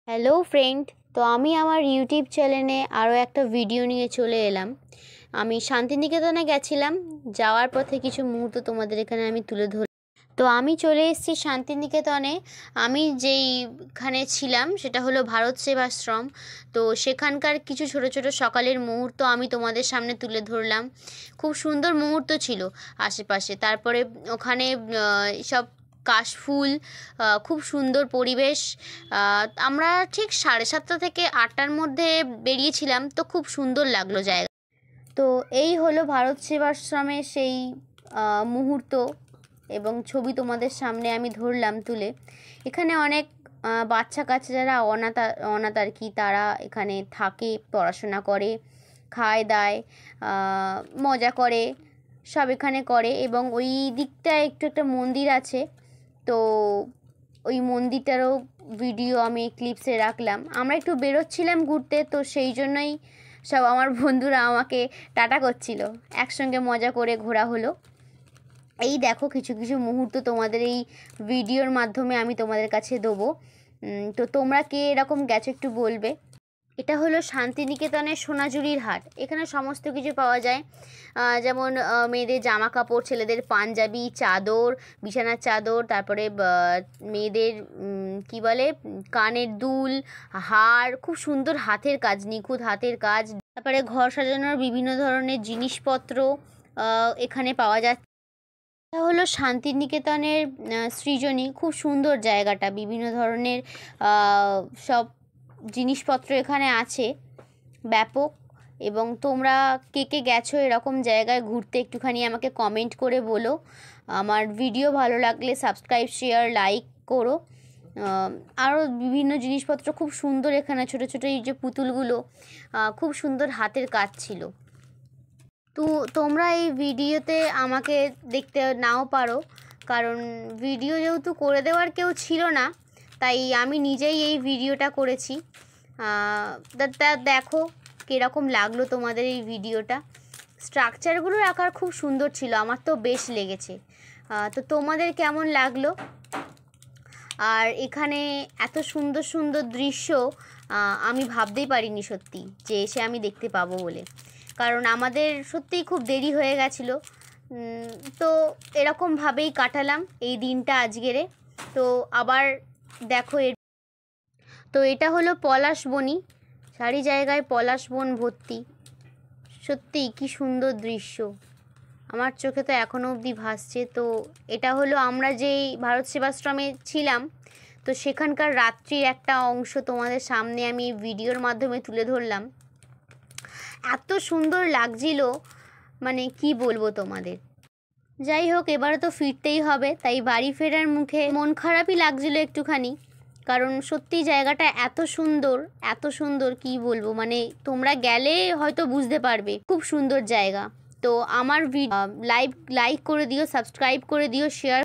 Hello friend, তো আমি আমার ইউটিউব চ্যানেলে আরও একটা ভিডিও নিয়ে চলে এলাম। আমি শান্তিনিকেতনে গেছিলাম, যাওয়ার পথে কিছু মুহূর্ত তোমাদের এখানে আমি তুলে ধরি। তো আমি চলে এসেছি শান্তিনিকেতনে। আমি যেইখানে ছিলাম সেটা হলো ভারত সেবাশ্রম। তো সেখানকার কিছু ছোট ছোট সকালের মুহূর্ত আমি তোমাদের সামনে তুলে ধরলাম। খুব সুন্দর মুহূর্ত ছিল আশেপাশে। তারপরে ওখানে সব কাশফুল, খুব সুন্দর পরিবেশ। আমরা ঠিক 7:30 থেকে 8টার মধ্যে বেরিয়েছিলাম, তো খুব সুন্দর লাগলো জায়গা। তো এই হলো ভারত সেবাশ্রমের সেই মুহূর্ত এবং ছবি তোমাদের সামনে আমি ধরলাম তুলে। এখানে অনেক বাচ্চা কাচ্চা যারা অনাথ আর কি, তারা এখানে থাকে, পড়াশোনা করে, খায় দায়, মজা করে, সব এখানে করে। এবং ওই দিকটায় একটু একটা মন্দির আছে, তো ওই মন্দিরটারও ভিডিও আমি ক্লিপসে রাখলাম। আমরা একটু বেরোচ্ছিলাম ঘুরতে, তো সেই জন্যই সব আমার বন্ধুরা আমাকে টাটা করছিল, একসঙ্গে মজা করে ঘোরা হলো। এই দেখো কিছু কিছু মুহূর্ত তোমাদের এই ভিডিওর মাধ্যমে আমি তোমাদের কাছে দেবো। তো তোমরা কে এরকম গেছো একটু বলবে। এটা হলো শান্তিনিকেতনের সোনাঝুরির হাট। এখানে সমস্ত কিছু পাওয়া যায়, যেমন মেয়েদের জামা কাপড়, ছেলেদের পাঞ্জাবি, চাদর, বিছানার চাদর, তারপরে মেয়েদের কি বলে, কানের দুল, হার, খুব সুন্দর হাতের কাজ, নিখুঁত হাতের কাজ। তারপরে ঘর সাজানোর বিভিন্ন ধরনের জিনিসপত্র এখানে পাওয়া যাচ্ছে। এটা হলো শান্তিনিকেতনের সৃজনী। খুব সুন্দর জায়গাটা, বিভিন্ন ধরনের সব জিনিসপত্র এখানে আছে, ব্যাপক। এবং তোমরা কে কে গেছো এরকম জায়গায় ঘুরতে একটুখানি আমাকে কমেন্ট করে বলো। আমার ভিডিও ভালো লাগলে সাবস্ক্রাইব, শেয়ার, লাইক করো। আরও বিভিন্ন জিনিসপত্র খুব সুন্দর এখানে, ছোটো ছোটো এই যে পুতুলগুলো, খুব সুন্দর হাতের কাজ ছিল। তো তোমরা এই ভিডিওতে আমাকে দেখতে নাও পারো, কারণ ভিডিও যেহেতু করে দেওয়ার কেউ ছিল না, তাই আমি নিজেই এই ভিডিওটা করেছি। দেখো কীরকম লাগলো তোমাদের এই ভিডিওটা। স্ট্রাকচারগুলো আঁকার খুব সুন্দর ছিল, আমার তো বেশ লেগেছে। তো তোমাদের কেমন লাগলো? আর এখানে এত সুন্দর সুন্দর দৃশ্য আমি ভাবতেই পারিনি সত্যি যে এসে আমি দেখতে পাবো বলে, কারণ আমাদের সত্যিই খুব দেরি হয়ে গেছিলো। তো এরকমভাবেই কাটালাম এই দিনটা আজকেরে। তো আবার দেখো তো এটা হলো পলাশবনি, চারি জায়গায় পলাশবন ভর্তি। সত্যিই কি সুন্দর দৃশ্য, আমার চোখে তো এখনও অবধি ভাসছে। তো এটা হলো আমরা যেই ভারত সেবাশ্রমে ছিলাম, তো সেখানকার রাত্রির একটা অংশ তোমাদের সামনে আমি ভিডিওর মাধ্যমে তুলে ধরলাম। এত সুন্দর লাগছিল, মানে কি বলবো তোমাদের। যাই হোক, এবারে তো ফিরতেই হবে, তাই বাড়ি ফেরার মুখে মন খারাপই লাগছিল একটুখানি, কারণ সত্যি জায়গাটা এত সুন্দর, এত সুন্দর কি বলবো। মানে তোমরা গেলে হয়তো বুঝতে পারবে, খুব সুন্দর জায়গা। তো আমার লাইক করে দিও, সাবস্ক্রাইব করে দিও, শেয়ার